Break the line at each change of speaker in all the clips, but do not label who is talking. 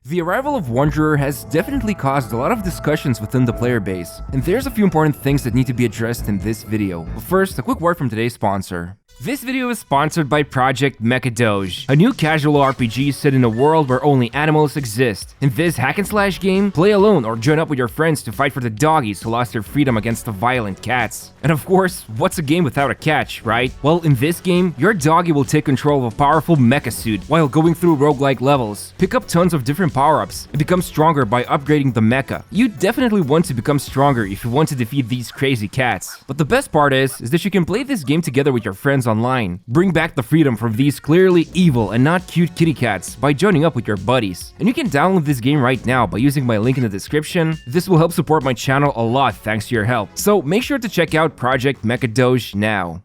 The arrival of Wanderer has definitely caused a lot of discussions within the player base, and there's a few important things that need to be addressed in this video. But first, a quick word from today's sponsor. This video is sponsored by Project Mecha, a new casual RPG set in a world where only animals exist. In this hack-and-slash game, play alone or join up with your friends to fight for the doggies who lost their freedom against the violent cats. And of course, what's a game without a catch, right? Well, in this game, your doggy will take control of a powerful mecha suit while going through roguelike levels, pick up tons of different power-ups, and become stronger by upgrading the mecha. You definitely want to become stronger if you want to defeat these crazy cats. But the best part is that you can play this game together with your friends online. Bring back the freedom from these clearly evil and not cute kitty cats by joining up with your buddies. And you can download this game right now by using my link in the description. This will help support my channel a lot thanks to your help. So make sure to check out Project Mecha now.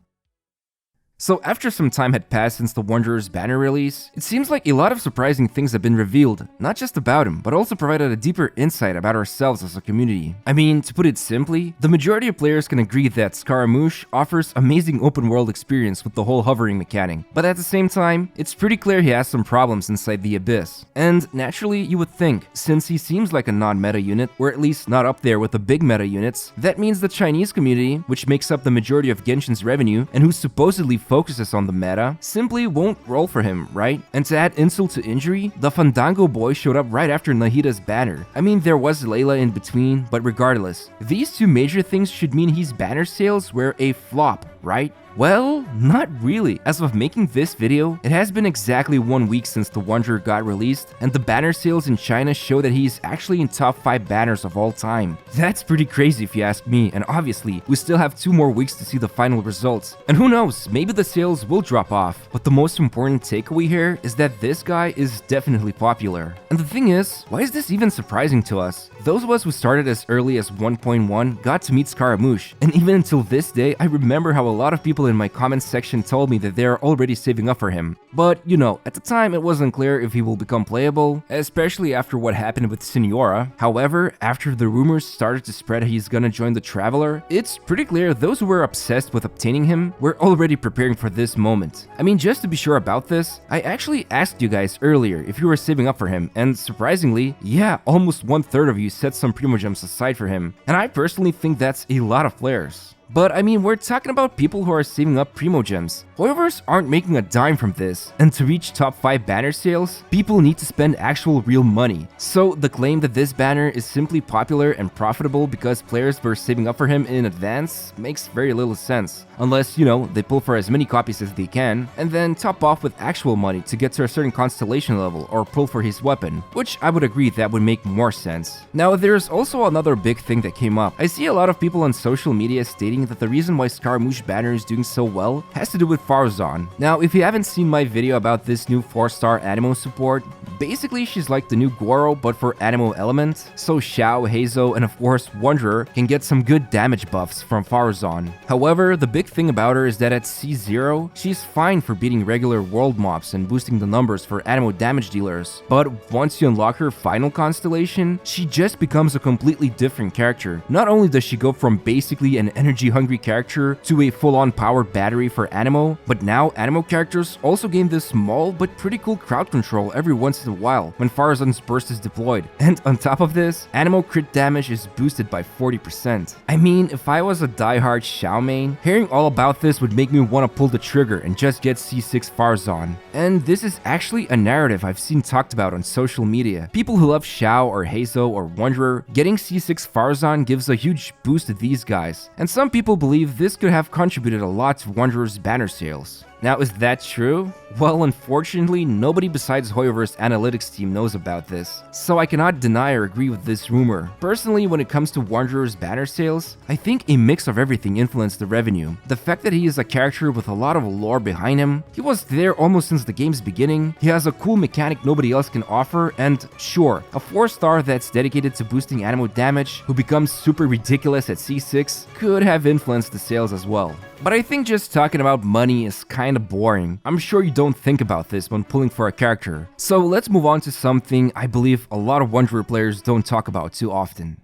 So after some time had passed since the Wanderer's banner release, it seems like a lot of surprising things have been revealed, not just about him, but also provided a deeper insight about ourselves as a community. I mean, to put it simply, the majority of players can agree that Scaramid offers amazing open world experience with the whole hovering mechanic, but at the same time, it's pretty clear he has some problems inside the Abyss. And naturally, you would think, since he seems like a non-meta unit, or at least not up there with the big meta units, that means the Chinese community, which makes up the majority of Genshin's revenue, and who supposedly focuses on the meta, simply won't roll for him, right? And to add insult to injury, the Fandango boy showed up right after Nahida's banner. I mean, there was Layla in between, but regardless, these two major things should mean his banner sales were a flop, right? Well, not really. As of making this video, it has been exactly 1 week since the Wanderer got released, and the banner sales in China show that he's actually in top 5 banners of all time. That's pretty crazy if you ask me, and obviously, we still have 2 more weeks to see the final results. And who knows, maybe the sales will drop off. But the most important takeaway here is that this guy is definitely popular. And the thing is, why is this even surprising to us? Those of us who started as early as 1.1 got to meet Scaramid, and even until this day, I remember how a lot of people in my comments section told me that they are already saving up for him. But, you know, at the time it wasn't clear if he will become playable, especially after what happened with Senora. However, after the rumors started to spread he's gonna join the Traveler, it's pretty clear those who were obsessed with obtaining him were already preparing for this moment. I mean, just to be sure about this, I actually asked you guys earlier if you were saving up for him, and surprisingly, yeah, almost 1/3 of you set some Primogems aside for him, and I personally think that's a lot of players. But I mean, we're talking about people who are saving up Primogems. However's aren't making a dime from this, and to reach top 5 banner sales, people need to spend actual real money. So the claim that this banner is simply popular and profitable because players were saving up for him in advance makes very little sense. Unless, you know, they pull for as many copies as they can, and then top off with actual money to get to a certain constellation level or pull for his weapon, which I would agree that would make more sense. Now, there's also another big thing that came up. I see a lot of people on social media stating that the reason why Scaramid banner is doing so well has to do with Faruzan. Now, if you haven't seen my video about this new 4-star Animo support, basically she's like the new Goro but for Animo element, so Xiao, Heizo, and of course Wanderer can get some good damage buffs from Faruzan. However, the big thing about her is that at C0, she's fine for beating regular world mobs and boosting the numbers for Animo damage dealers, but once you unlock her final constellation, she just becomes a completely different character. Not only does she go from basically an energy-hungry character to a full-on power battery for Animo, but now Animo characters also gain this small but pretty cool crowd control every once in a while when Faruzan's burst is deployed. And on top of this, Animo crit damage is boosted by 40%. I mean, if I was a diehard Xiao main, hearing all about this would make me want to pull the trigger and just get C6 Faruzan. And this is actually a narrative I've seen talked about on social media. People who love Xiao or Heizo or Wanderer, getting C6 Faruzan gives a huge boost to these guys. And some people believe this could have contributed a lot to Wanderer's banner sales. Now, is that true? Well, unfortunately, nobody besides Hoyover's analytics team knows about this, so I cannot deny or agree with this rumor. Personally, when it comes to Wanderer's banner sales, I think a mix of everything influenced the revenue. The fact that he is a character with a lot of lore behind him, he was there almost since the game's beginning, he has a cool mechanic nobody else can offer, and sure, a 4-star that's dedicated to boosting Animo damage, who becomes super ridiculous at C6, could have influenced the sales as well. But I think just talking about money is kinda boring. I'm sure you don't think about this when pulling for a character. So let's move on to something I believe a lot of Wanderer players don't talk about too often.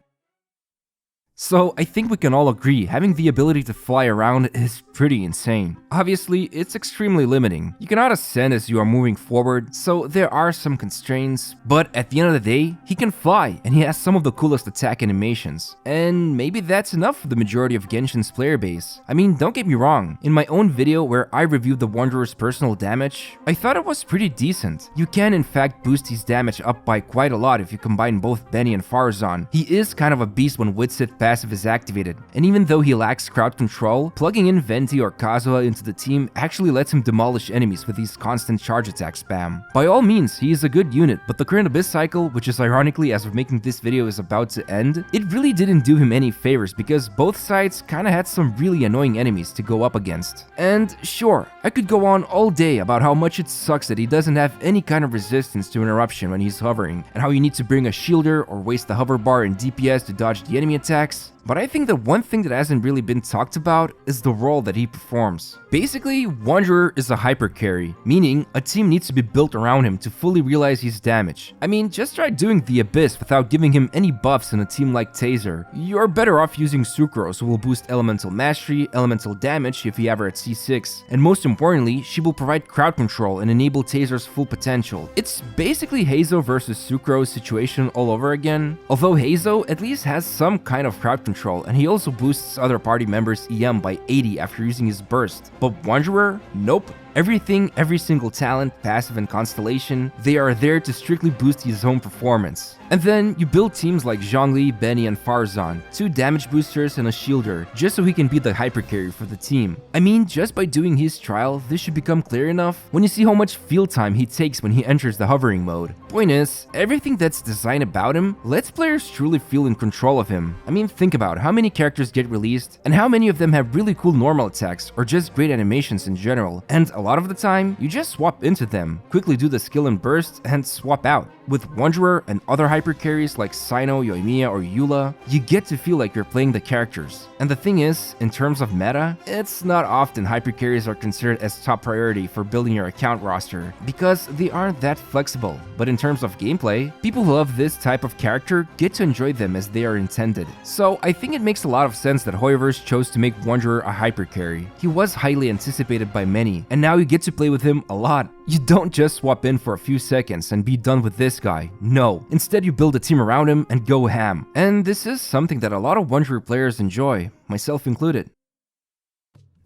So I think we can all agree having the ability to fly around is pretty insane. Obviously, it's extremely limiting. You cannot ascend as you are moving forward, so there are some constraints, but at the end of the day, he can fly and he has some of the coolest attack animations. And maybe that's enough for the majority of Genshin's player base. I mean, don't get me wrong, in my own video where I reviewed the Wanderer's personal damage, I thought it was pretty decent. You can in fact boost his damage up by quite a lot if you combine both Benny and Faruzan. He is kind of a beast when Witsith passive is activated, and even though he lacks crowd control, plugging in Venti or Kazuha into the team actually lets him demolish enemies with his constant charge attack spam. By all means, he is a good unit, but the current Abyss cycle, which is ironically as of making this video is about to end, it really didn't do him any favors because both sides kinda had some really annoying enemies to go up against. And sure, I could go on all day about how much it sucks that he doesn't have any kind of resistance to interruption when he's hovering, and how you need to bring a shielder or waste the hover bar in DPS to dodge the enemy attacks. But I think that one thing that hasn't really been talked about is the role that he performs. Basically, Wanderer is a hyper carry, meaning a team needs to be built around him to fully realize his damage. I mean, just try doing the Abyss without giving him any buffs in a team like Taser. You're better off using Sucrose, who will boost Elemental Mastery, Elemental Damage if he ever at C6, and most importantly, she will provide crowd control and enable Taser's full potential. It's basically Hazo versus Sucrose situation all over again, although Hazo at least has some kind of crowd control, and he also boosts other party members' EM by 80 after using his burst. But Wanderer? Nope. Everything, every single talent, passive and constellation, they are there to strictly boost his own performance. And then you build teams like Zhongli, Benny, and Faruzan, 2 damage boosters and a shielder, just so he can be the hyper carry for the team. I mean, just by doing his trial, this should become clear enough when you see how much field time he takes when he enters the hovering mode. Point is, everything that's designed about him lets players truly feel in control of him. I mean, think about how many characters get released, and how many of them have really cool normal attacks or just great animations in general, and a lot of the time, you just swap into them, quickly do the skill and burst, and swap out. With Wanderer and other hyper carries like Sino, Yoimiya, or Eula, you get to feel like you're playing the characters. And the thing is, in terms of meta, it's not often hyper carries are considered as top priority for building your account roster, because they aren't that flexible. But in terms of gameplay, people who love this type of character get to enjoy them as they are intended. So I think it makes a lot of sense that Hoyoverse chose to make Wanderer a hyper carry. He was highly anticipated by many, and now you get to play with him a lot. You don't just swap in for a few seconds and be done with this guy. No. Instead, you build a team around him and go ham. And this is something that a lot of Wanderer players enjoy, myself included.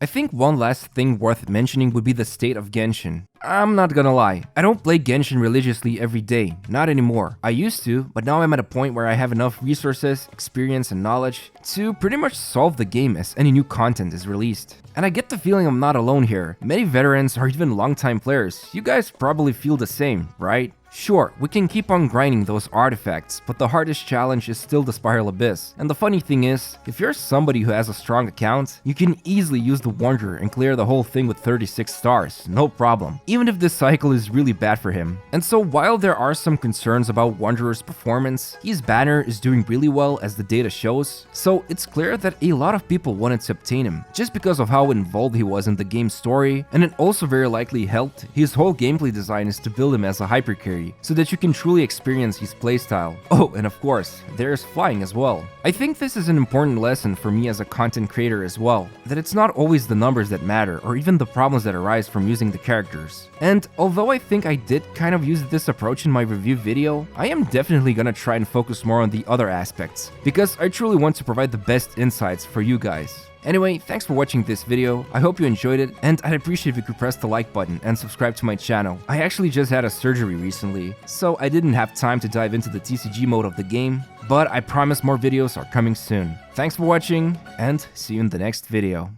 I think one last thing worth mentioning would be the state of Genshin. I'm not gonna lie, I don't play Genshin religiously every day, not anymore. I used to, but now I'm at a point where I have enough resources, experience, and knowledge to pretty much solve the game as any new content is released. And I get the feeling I'm not alone here. Many veterans or even longtime players, you guys probably feel the same, right? Sure, we can keep on grinding those artifacts, but the hardest challenge is still the Spiral Abyss. And the funny thing is, if you're somebody who has a strong account, you can easily use the Wanderer and clear the whole thing with 36 stars, no problem, even if this cycle is really bad for him. And so while there are some concerns about Wanderer's performance, his banner is doing really well as the data shows, so it's clear that a lot of people wanted to obtain him, just because of how involved he was in the game's story, and it also very likely helped. His whole gameplay design is to build him as a hyper carry, so that you can truly experience his playstyle. Oh, and of course, there's flying as well. I think this is an important lesson for me as a content creator as well, that it's not always the numbers that matter, or even the problems that arise from using the characters. And although I think I did kind of use this approach in my review video, I am definitely gonna try and focus more on the other aspects, because I truly want to provide the best insights for you guys. Anyway, thanks for watching this video, I hope you enjoyed it, and I'd appreciate if you could press the like button and subscribe to my channel. I actually just had a surgery recently, so I didn't have time to dive into the TCG mode of the game, but I promise more videos are coming soon. Thanks for watching, and see you in the next video.